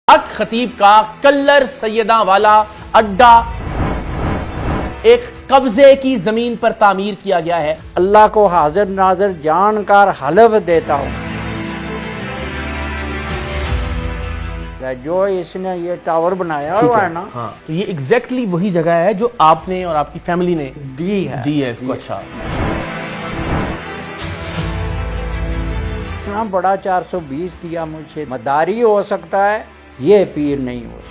حق خطیب کا کلر سیداں والا اڈا ایک قبضے کی زمین پر تعمیر کیا گیا ہے۔ اللہ کو حاضر ناظر جان کر حلف دیتا ہوں، جو اس نے یہ ٹاور بنایا ہوا ہے نا، تو یہ ایگزیکٹلی وہی جگہ ہے جو آپ نے اور آپ کی فیملی نے دی ہے اس کو۔ اچھا، اتنا بڑا 420 دیا مجھ سے، مداری ہو سکتا ہے، یہ پیر نہیں ہو سکتا۔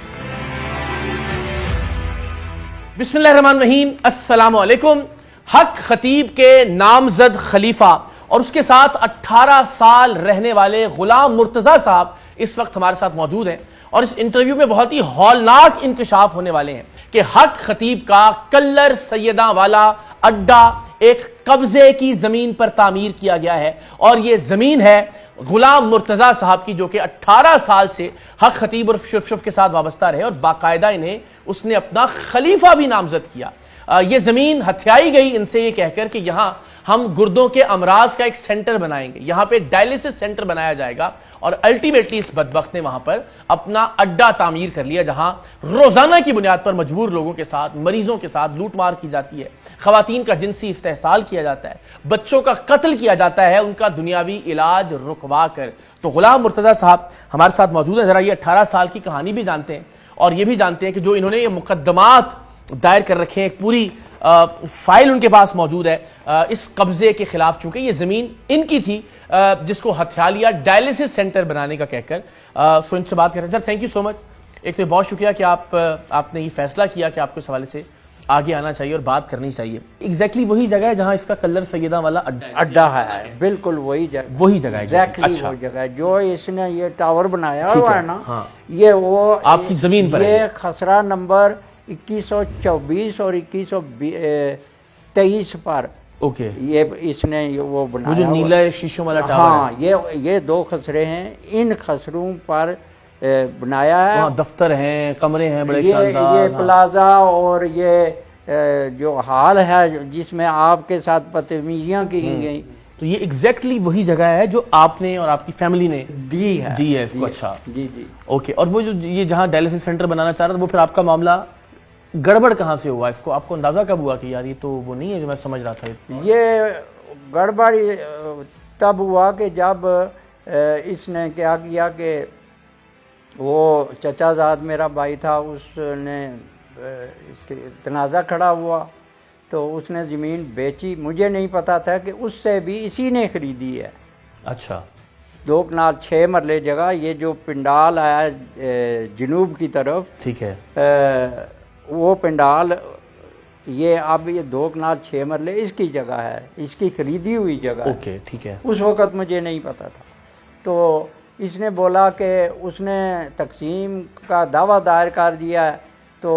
بسم اللہ الرحمن الرحیم، السلام علیکم۔ حق خطیب کے نامزد خلیفہ اور اس کے ساتھ 18 سال رہنے والے غلام مرتضیٰ صاحب اس وقت ہمارے ساتھ موجود ہیں، اور اس انٹرویو میں بہت ہی ہولناک انکشاف ہونے والے ہیں کہ حق خطیب کا کلر سیداں والا اڈا ایک قبضے کی زمین پر تعمیر کیا گیا ہے، اور یہ زمین ہے غلام مرتضیٰ صاحب کی، جو کہ 18 سال سے حق خطیب اور شف کے ساتھ وابستہ رہے، اور باقاعدہ انہیں اس نے اپنا خلیفہ بھی نامزد کیا۔ یہ زمین ہتھیائی گئی ان سے یہ کہہ کر کہ یہاں ہم گردوں کے امراض کا ایک سینٹر بنائیں گے، یہاں پہ ڈائلیسس سینٹر بنایا جائے گا، اور الٹیمیٹلی اس بدبخت نے وہاں پر اپنا اڈا تعمیر کر لیا، جہاں روزانہ کی بنیاد پر مجبور لوگوں کے ساتھ، مریضوں کے ساتھ لوٹ مار کی جاتی ہے، خواتین کا جنسی استحصال کیا جاتا ہے، بچوں کا قتل کیا جاتا ہے، ان کا دنیاوی علاج رکوا کر۔ تو غلام مرتضیٰ صاحب ہمارے ساتھ موجود ہیں، ذرا یہ 18 سال کی کہانی بھی جانتے ہیں، اور یہ بھی جانتے ہیں کہ جو انہوں نے یہ مقدمات دائر کر رکھے ہیں، ایک پوری فائل ان کے پاس موجود ہے اس قبضے کے خلاف، چونکہ یہ زمین ان کی تھی جس کو ہتھیا لیا ڈائلیسس سینٹر بنانے کا کہہ کر۔ سو ان سے بات کر رہے ہیں۔ سر تھینک یو سو مچ، ایک تو بہت شکریہ کہ آپ نے یہ فیصلہ کیا کہ آپ کو اس حوالے سے آگے آنا چاہیے اور بات کرنی چاہیے۔ ایگزیکٹلی وہی جگہ ہے جہاں اس کا کلر سیداں والا اڈا ہے، بالکل وہی جگہ، وہی جگہ ہے، ایگزیکٹلی وہ جگہ ہے جو اس نے یہ ٹاور بنایا ہوا ہے نا، یہ وہ آپ کی زمین پر ہے، یہ خسرہ نمبر 2124 اور 2123 پر اوکے، یہ اس نے وہ بنایا، جو نیلا شیشوں والا ٹاور ہاں، یہ دو خسرے ہیں، ان خسروں پر بنایا ہے۔ وہاں دفتر ہیں، کمرے ہیں بڑے یہ شاندار، پلازا اور یہ جو ہال ہے جس میں آپ کے ساتھ بدتمیزیاں کی گئی، تو یہ ایگزیکٹلی وہی جگہ ہے جو آپ نے اور آپ کی فیملی نے دی ہے اس کو۔ اچھا جی جی، اوکے۔ اور وہ جو یہ جہاں ڈائلیسس سینٹر بنانا چاہ رہا تھا، وہ پھر آپ کا معاملہ گڑبڑ کہاں سے ہوا؟ اس کو آپ کو اندازہ کب ہوا کہ یار یہ تو وہ نہیں ہے جو میں سمجھ رہا تھا؟ یہ گڑبڑ تب ہوا کہ جب اس نے کیا کیا کہ وہ چچا زاد میرا بھائی تھا، اس نے اس کے تنازع کھڑا ہوا تو اس نے زمین بیچی، مجھے نہیں پتا تھا کہ اس سے بھی اسی نے خریدی ہے۔ اچھا، 2 کنال 6 مرلے جگہ، یہ جو پنڈال ہے جنوب کی طرف، ٹھیک ہے، وہ پنڈال، یہ اب یہ 2 کنال 6 مرلے اس کی جگہ ہے، اس کی خریدی ہوئی جگہ ہے۔ اوکے، ٹھیک ہے۔ اس وقت مجھے نہیں پتا تھا، تو اس نے بولا کہ اس نے تقسیم کا دعویٰ دائر کر دیا ہے، تو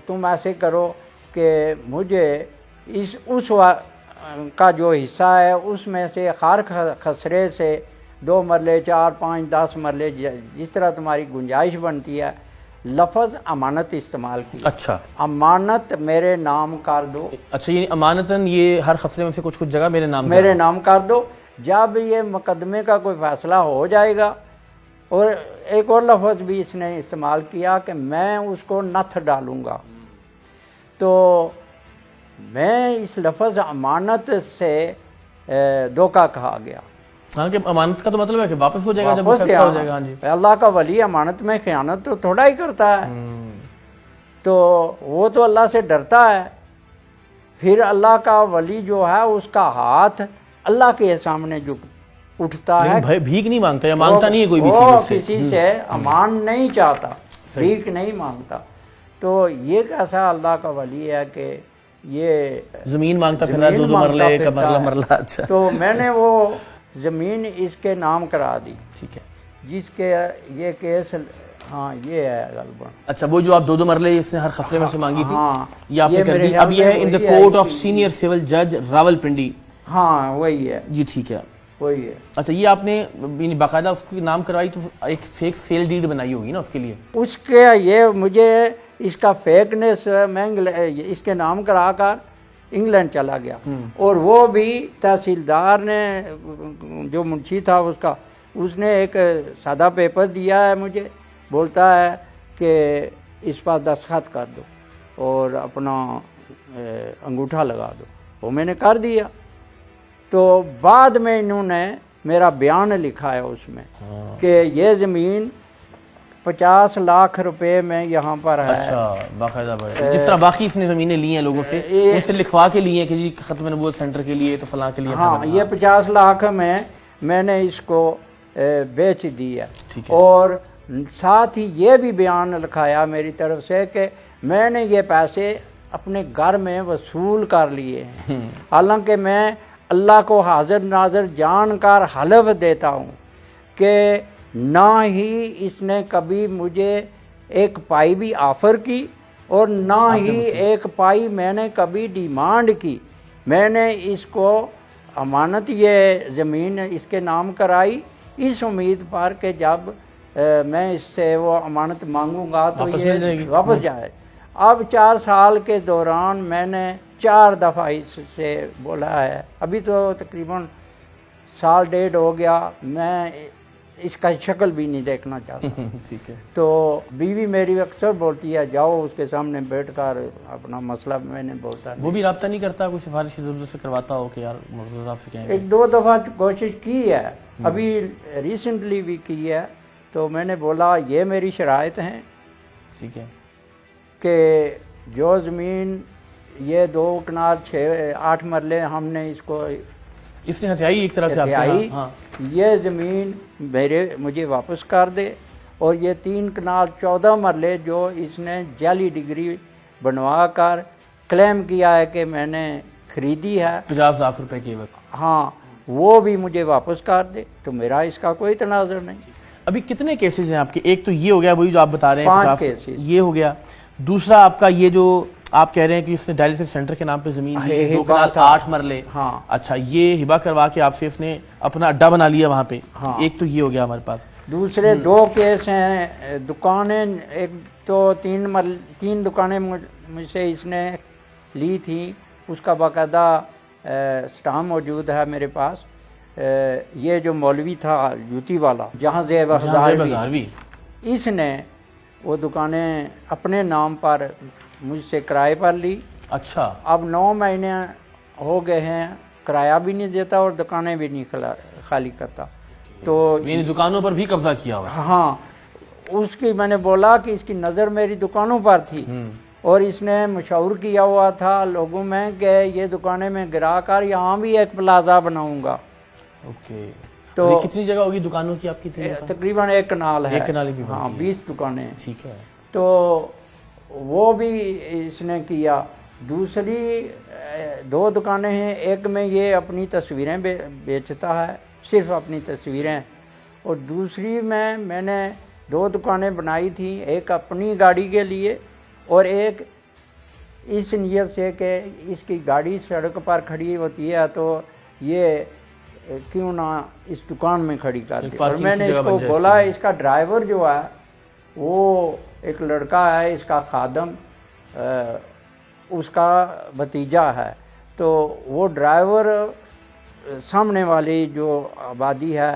تم ایسے کرو کہ مجھے اس کا جو حصہ ہے اس میں سے ہر خسرے سے 2 مرلے 4 5 10 مرلے جس طرح تمہاری گنجائش بنتی ہے، لفظ امانت استعمال کی۔ اچھا، امانت میرے نام کر دو۔ اچھا، یعنی امانتاً یہ ہر خسرے میں سے کچھ جگہ میرے نام کر دو، جب یہ مقدمے کا کوئی فیصلہ ہو جائے گا۔ اور ایک اور لفظ بھی اس نے استعمال کیا کہ میں اس کو نتھ ڈالوں گا، تو میں اس لفظ امانت سے دھوکہ کھا گیا۔ ہاں، کہ امانت کا تو مطلب ہے کہ واپس ہو جائے گا جب فیصلہ ہو جائے گا۔ ہاں جی، اللہ کا ولی امانت میں خیانت تو تھوڑا ہی کرتا ہے، تو وہ تو اللہ سے ڈرتا ہے، پھر اللہ کا ولی جو ہے اس کا ہاتھ اللہ کے سامنے جو اٹھتا ہے، بھیک نہیں مانگتا یا مانگتا نہیں ہے کوئی بھی وہ چیز کسی سے امان نہیں چاہتا، بھیک نہیں مانگتا۔ تو یہ کیسا اللہ کا ولی ہے کہ یہ زمین مانگتا پھر رہا، 2 مرلے کا مرلہ۔ اچھا، تو میں نے وہ زمین اس کے نام کرا دی، ٹھیک ہے، جس کے یہ کیس، ہاں یہ ہے غالباً۔ اچھا، وہ جو آپ 2 مرلے اس نے ہر خسرے میں سے مانگی تھی، ہاں، یہ آپ نے کر دی۔ اب یہ ہے in the court of senior civil جج راولپنڈی۔ ہاں وہی ہے، جی ٹھیک ہے، وہی ہے۔ اچھا، یہ آپ نے باقاعدہ اس کو نام کروائی تو ایک فیک سیل ڈیڈ بنائی ہوگی نا اس کے لیے؟ اس کے یہ مجھے اس کا فیکنس میں اس کے نام کرا کر انگلینڈ چلا گیا، اور وہ بھی تحصیلدار نے، جو منشی تھا اس کا، اس نے ایک سادہ پیپر دیا ہے مجھے بولتا ہے کہ اس پر دستخط کر دو اور اپنا انگوٹھا لگا دو، وہ میں نے کر دیا۔ تو بعد میں انہوں نے میرا بیان لکھا ہے اس میں کہ یہ زمین 50 لاکھ روپے میں یہاں پر ہے۔ اچھا، باقاعدہ جس طرح باقی اس نے زمینیں لی ہیں لوگوں سے، ان سے لکھوا کے لیے کہ جی ختم نبوت سینٹر کے لیے تو فلاں کے لیے، ہاں یہ 50 لاکھ میں نے اس کو بیچ دی ہے۔ اور ساتھ ہی یہ بھی بیان لکھایا میری طرف سے کہ میں نے یہ پیسے اپنے گھر میں وصول کر لیے ہیں، حالانکہ میں اللہ کو حاضر ناظر جان کر حلف دیتا ہوں کہ نہ ہی اس نے کبھی مجھے ایک پائی بھی آفر کی اور نہ ہی ایک پائی میں نے کبھی ڈیمانڈ کی۔ میں نے اس کو امانت یہ زمین اس کے نام کرائی اس امید پر کہ جب میں اس سے وہ امانت مانگوں گا تو یہ واپس جائے۔ اب 4 سال کے دوران میں نے 4 دفعہ اس سے بولا ہے، ابھی تو تقریباً 1.5 سال ہو گیا، میں اس کا شکل بھی نہیں دیکھنا چاہتا۔ ٹھیک ہے۔ تو بیوی میری اکثر بولتی ہے جاؤ اس کے سامنے بیٹھ کر اپنا مسئلہ، میں نے بولتا وہ بھی رابطہ نہیں کرتا، کوئی سفارش ادھر سے کرواتا ہو کہ یار مرتضیٰ صاحب سے کہیں؟ 1-2 دفعہ کوشش کی ہے، ابھی ریسنٹلی بھی کی ہے۔ تو میں نے بولا یہ میری شرائط ہیں، ٹھیک ہے، کہ جو زمین یہ 2 کنال 8 مرلے ہم نے اس کو اس نے ہتھیائی ایک طرح سے آپ سے، یہ زمین مجھے واپس کر دے، اور یہ 3 کنال 14 مرلے جو اس نے جعلی ڈگری بنوا کر کلیم کیا ہے کہ میں نے خریدی ہے 50 لاکھ روپے کے وقت، ہاں وہ بھی مجھے واپس کر دے، تو میرا اس کا کوئی تنازع نہیں۔ ابھی کتنے کیسز ہیں آپ کے؟ ایک تو یہ ہو گیا وہی جو آپ بتا رہے ہیں 5 کیسز، یہ ہو گیا۔ دوسرا آپ کا یہ جو آپ کہہ رہے ہیں کہ اس نے ڈائلسس سینٹر کے نام پہ زمین 2 کنال 8 مرلے، ہاں اچھا یہ ہبا کروا کے آپ سے اس نے اپنا اڈا بنا لیا وہاں پہ، ایک تو یہ ہو گیا ہمارے پاس۔ دوسرے 2 کیس ہیں، دکانیں، ایک تو 3 دکانیں مجھ سے اس نے لی تھیں، اس کا باقاعدہ سٹام موجود ہے میرے پاس۔ یہ جو مولوی تھا جوتی والا، جہاں زیب ہزاروی، اس نے وہ دکانیں اپنے نام پر مجھ سے کرائے پر لی۔ اچھا، اب 9 مہینے ہو گئے ہیں، کرایہ بھی نہیں دیتا اور دکانیں بھی نہیں خالی کرتا۔ تو یعنی دکانوں پر بھی قبضہ کیا ہوا؟ ہاں، اس کی میں نے بولا کہ اس کی نظر میری دکانوں پر تھی، اور اس نے مشاور کیا ہوا تھا لوگوں میں کہ یہ دکانیں میں گرا کر یہاں بھی ایک پلازا بناؤں گا۔ اوکے، تو کتنی جگہ ہوگی دکانوں کی آپ کی؟ تقریباً 1 کنال ہے، 1 کنال بھی، ہاں 20 دکانیں۔ ٹھیک ہے، تو وہ بھی اس نے کیا۔ دوسری 2 دکانیں ہیں، ایک میں یہ اپنی تصویریں بیچتا ہے، صرف اپنی تصویریں، اور دوسری میں نے 2 دکانیں بنائی تھیں، ایک اپنی گاڑی کے لیے اور ایک اس نیت سے کہ اس کی گاڑی سڑک پر کھڑی ہوتی ہے تو یہ کیوں نہ اس دکان میں کھڑی کر دی۔ اور میں نے اس کو بولا اس کا ڈرائیور جو ہے وہ ایک لڑکا ہے، اس کا خادم اس کا بھتیجا ہے، تو وہ ڈرائیور سامنے والی جو آبادی ہے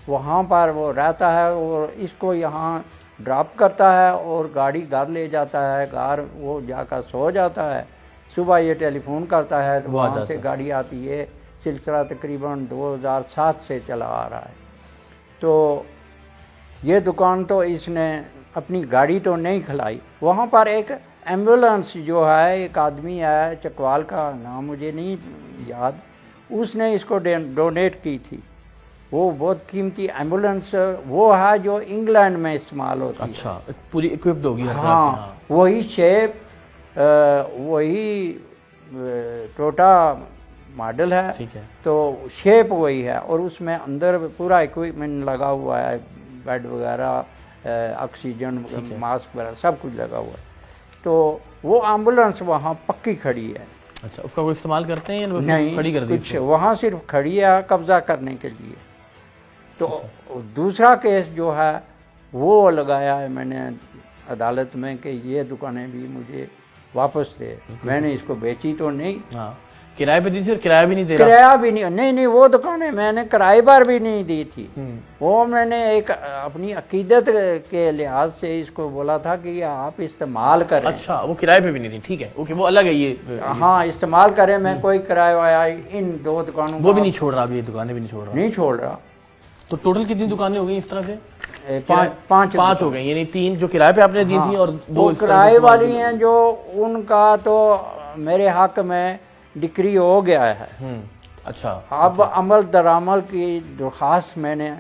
وہاں پر وہ رہتا ہے، اور اس کو یہاں ڈراپ کرتا ہے اور گاڑی گھر لے جاتا ہے، گھر وہ جا کر سو جاتا ہے، صبح یہ ٹیلی فون کرتا ہے تو وہاں سے گاڑی آتی ہے۔ سلسلہ تقریباً 2007 سے چلا آ رہا ہے۔ تو یہ دکان تو اس نے اپنی گاڑی تو نہیں کھلائی، وہاں پر ایک ایمبولنس جو ہے، ایک آدمی ہے چکوال کا نام مجھے نہیں یاد، اس نے اس کو ڈونیٹ کی تھی۔ وہ بہت قیمتی ایمبولنس وہ ہے جو انگلینڈ میں استعمال ہوتی ہے۔ اچھا، پوری اکوپڈ ہوگی؟ ہاں، وہی شیپ، وہی ٹوٹا ماڈل ہے، تو شیپ وہی ہے، اور اس میں اندر پورا اکوپمنٹ لگا ہوا ہے، بیڈ وغیرہ، آکسیجن، ماسک وغیرہ سب کچھ لگا ہوا ہے۔ تو وہ ایمبولنس وہاں پکی کھڑی ہے۔ اچھا، اس کا کوئی استعمال کرتے ہیں؟ نہیں، کھڑی کر دی کچھ وہاں صرف کھڑی ہے قبضہ کرنے کے لیے۔ تو دوسرا کیس جو ہے وہ لگایا ہے میں نے عدالت میں کہ یہ دکانیں بھی مجھے واپس دے، میں نے اس کو بیچی تو نہیں۔ ہاں، کرائے پہ دی تھی اور کرایہ بھی نہیں دے رہا؟ کرایہ بھی نہیں وہ دکانیں میں نے کرائے پر بھی نہیں دی تھی، وہ میں نے ایک اپنی عقیدت کے لحاظ سے اس کو بولا تھا کہ یہ آپ استعمال کریں۔ اچھا، وہ کرائے پہ بھی نہیں تھی، ٹھیک ہے، اوکے، وہ الگ ہے یہ۔ ہاں استعمال کریں، میں کوئی کرایہ وایا ان 2 دکانوں وہ بھی نہیں چھوڑ رہا اب، یہ دکانیں بھی نہیں چھوڑ رہا؟ نہیں چھوڑ رہا۔ تو ٹوٹل کتنی دکانیں ہو گئی اس طرح سے؟ 5 ہو گئی، یعنی 3 جو کرائے پہ آپ نے دی تھی اور 2 کرائے والی ہیں جو ان کا تو میرے حق میں ڈکری ہو گیا ہے۔ اچھا، اب عمل درآمد کی درخواست میں نے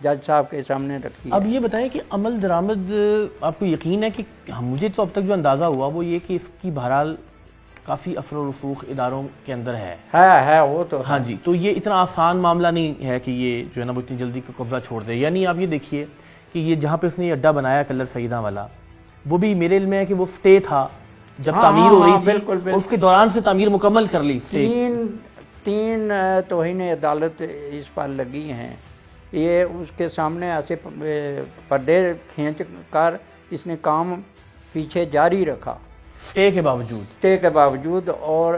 جج صاحب کے سامنے رکھی ہے۔ اب یہ بتائیں کہ عمل درآمد آپ کو یقین ہے کہ مجھے تو اب تک جو اندازہ ہوا وہ یہ کہ اس کی بہرحال کافی اثر و رسوخ اداروں کے اندر ہے وہ تو ہاں جی، تو یہ اتنا آسان معاملہ نہیں ہے کہ یہ جو ہے نا وہ اتنی جلدی کا قبضہ چھوڑ دے۔ یعنی آپ یہ دیکھیے کہ یہ جہاں پہ اس نے یہ اڈا بنایا کلر سیدہ والا، وہ بھی میرے علم میں ہے کہ وہ سٹے تھا جب تعمیر ہو رہی تھی، اس کے دوران سے تعمیر مکمل کر لی۔ تین توہین عدالت اس پر لگی ہیں، یہ اس کے سامنے ایسے پردے کھینچ کر اس نے کام پیچھے جاری رکھا سٹے کے باوجود، اور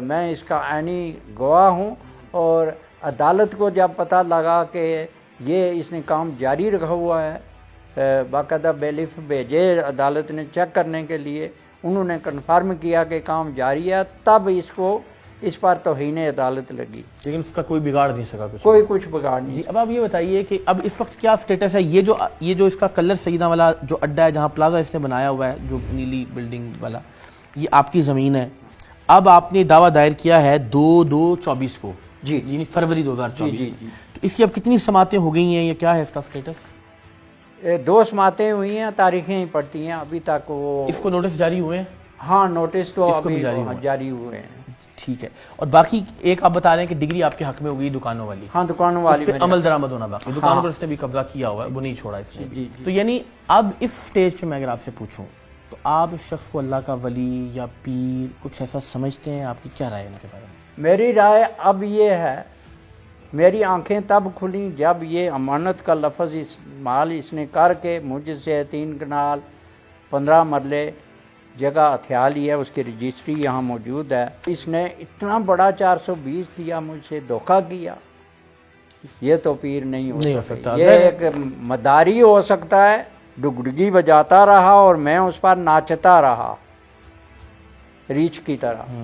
میں اس کا عینی گواہ ہوں۔ اور عدالت کو جب پتہ لگا کہ یہ اس نے کام جاری رکھا ہوا ہے، باقاعدہ بیلیف بھیجے عدالت نے چیک کرنے کے لیے، انہوں نے کنفرم کیا کہ کام جاری ہے، تب اس پر توہین عدالت لگی، لیکن اس کا کوئی بگاڑ نہیں سکا کچھ بگاڑ نہیں۔ جی، اب آپ یہ بتائیے کہ اب اس وقت کیا سٹیٹس ہے؟ یہ جو اس کا کلر سیدہ والا جو اڈا ہے جہاں پلازا اس نے بنایا ہوا ہے، جو نیلی بلڈنگ والا، یہ آپ کی زمین ہے۔ اب آپ نے دعویٰ دائر کیا ہے 2/2/24 کو، جی، یعنی فروری 2024 جی۔ تو اس کی اب کتنی سماعتیں ہو گئی ہیں یا کیا ہے اس کا سٹیٹس؟ 2 سماعتیں ہوئی ہیں، تاریخیں ہی پڑتی ہیں ابھی تک۔ وہ اس کو نوٹس جاری ہوئے ہیں؟ ہاں، نوٹس تو ابھی جاری ہوئے ہیں۔ ٹھیک ہے، اور باقی ایک آپ بتا رہے ہیں کہ ڈگری آپ کے حق میں ہو گئی دکانوں والی؟ ہاں، دکانوں والی اس پہ عمل درآمد ہونا باقی، دکانوں پر اس نے بھی قبضہ کیا ہوا ہے، وہ نہیں چھوڑا اس نے۔ تو یعنی اب اس سٹیج پہ میں اگر آپ سے پوچھوں تو آپ اس شخص کو اللہ کا ولی یا پیر کچھ ایسا سمجھتے ہیں؟ آپ کی کیا رائے ہے ان کے بارے میں؟ میری رائے اب یہ ہے، میری آنکھیں تب کھلیں جب یہ امانت کا لفظ استعمال اس نے کر کے مجھ سے 3 کنال 15 مرلے جگہ ہتھیا لی ہے، اس کی رجسٹری یہاں موجود ہے۔ اس نے اتنا بڑا 420 دیا، مجھ سے دھوکہ کیا۔ یہ تو پیر نہیں ہو سکتا، یہ ایک مداری ہو سکتا ہے، ڈگڈگی بجاتا رہا اور میں اس پر ناچتا رہا ریچھ کی طرح۔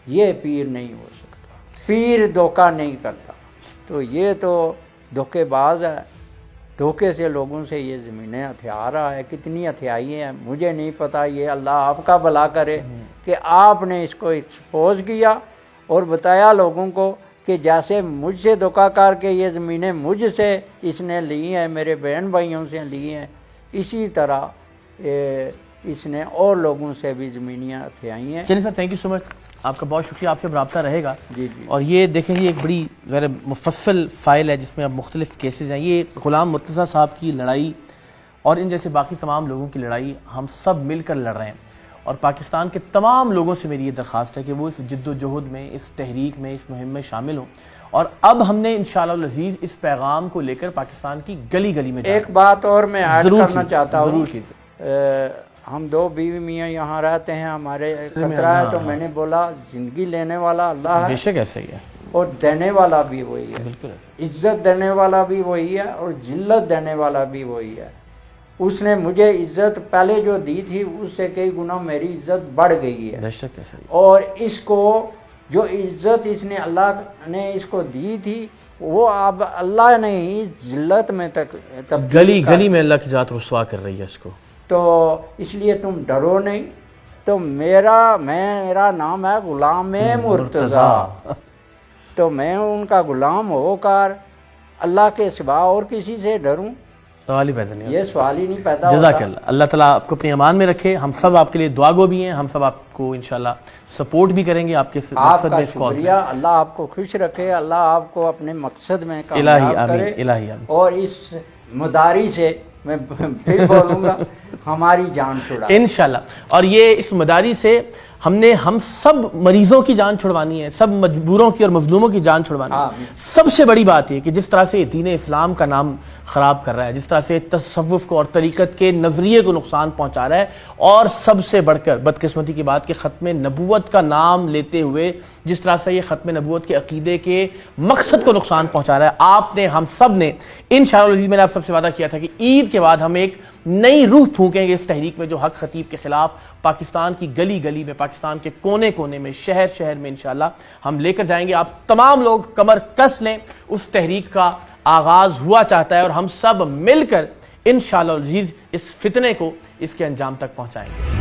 یہ پیر نہیں ہو سکتا، پیر دھوکہ نہیں کرتا۔ تو یہ تو دھوکے باز ہے، دھوکے سے لوگوں سے یہ زمینیں ہتھیا رہا ہے۔ کتنی ہتھیائی ہیں مجھے نہیں پتا، یہ اللہ آپ کا بھلا کرے کہ آپ نے اس کو ایکسپوز کیا اور بتایا لوگوں کو کہ جیسے مجھ سے دھوکہ کر کے یہ زمینیں مجھ سے اس نے لی ہیں، میرے بہن بھائیوں سے لی ہیں، اسی طرح اس نے اور لوگوں سے بھی زمینیں ہتھیائی ہیں۔ چلیے سر، تھینک یو سو مچ، آپ کا بہت شکریہ، آپ سے رابطہ رہے گا۔ جی۔ اور یہ دیکھیں یہ ایک بڑی غیر مفصل فائل ہے جس میں اب مختلف کیسز ہیں۔ یہ غلام مرتضیٰ صاحب کی لڑائی اور ان جیسے باقی تمام لوگوں کی لڑائی ہم سب مل کر لڑ رہے ہیں، اور پاکستان کے تمام لوگوں سے میری یہ درخواست ہے کہ وہ اس جد و جہد میں، اس تحریک میں، اس مہم میں شامل ہوں۔ اور اب ہم نے انشاءاللہ العزیز اس پیغام کو لے کر پاکستان کی گلی گلی میں ایک بات اور میں ایڈ کرنا چاہتا ہوں، ضرور۔ ہم 2 بیوی میاں یہاں رہتے ہیں، ہمارے خطرہ ہے، تو میں نے بولا زندگی لینے والا اللہ ہے، بے شک ایسا ہی ہے، اور دینے والا بھی وہی ہے، بالکل ایسا۔ عزت دینے والا بھی وہی ہے اور ذلت دینے والا بھی وہی ہے۔ اس نے مجھے عزت پہلے جو دی تھی اس سے کئی گنا میری عزت بڑھ گئی ہے، بے شک ایسا ہی۔ اور اس کو جو عزت اس نے اللہ نے اس کو دی تھی وہ اب اللہ نے ہی ذلت میں تک گلی گلی میں اللہ کی ذات رسوا کر رہی ہے اس کو۔ تو اس لیے تم ڈرو نہیں۔ تو میرا نام ہے غلام مرتضیٰ، تو میں ان کا غلام ہو کر اللہ کے سوا اور کسی سے ڈروں؟ سوال ہی پیدا نہیں، یہ سوال ہی نہیں پیدا ہوتا۔ جزاک اللہ، اللہ تعالیٰ آپ کو اپنی امان میں رکھے، ہم سب آپ کے لیے دعا گو بھی ہیں، ہم سب آپ کو انشاءاللہ سپورٹ بھی کریں گے آپ کے مقصد میں۔ شکریہ، اللہ آپ کو خوش رکھے، اللہ آپ کو اپنے مقصد میں کامیاب کرے، الہی آمین۔ اور اس مداری سے میں پھر بولوں گا ہماری جان چھڑا انشاءاللہ۔ اور یہ اس مداری سے ہم نے ہم سب مریضوں کی جان چھڑوانی ہے, سب مجبوروں کی اور مظلوموں کی جان چھڑوانی ہے. سب سے بڑی بات یہ کہ جس طرح سے دین اسلام کا نام خراب کر رہا ہے, جس طرح سے تصوف کو اور طریقت کے نظریے کو نقصان پہنچا رہا ہے, اور سب سے بڑھ کر بدقسمتی کی بات کہ ختم نبوت کا نام لیتے ہوئے جس طرح سے یہ ختم نبوت کے عقیدے کے مقصد کو نقصان پہنچا رہا ہے. آپ نے, ہم سب نے انشاءاللہ العزیز, میں نے آپ سب سے وعدہ کیا تھا کہ عید کے بعد ہم ایک نئی روح پھونکیں گے اس تحریک میں, جو حق خطیب کے خلاف پاکستان کی گلی گلی میں, پاکستان کے کونے کونے میں, شہر شہر میں انشاءاللہ ہم لے کر جائیں گے. آپ تمام لوگ کمر کس لیں, اس تحریک کا آغاز ہوا چاہتا ہے اور ہم سب مل کر انشاءاللہ العزیز اس فتنے کو اس کے انجام تک پہنچائیں گے.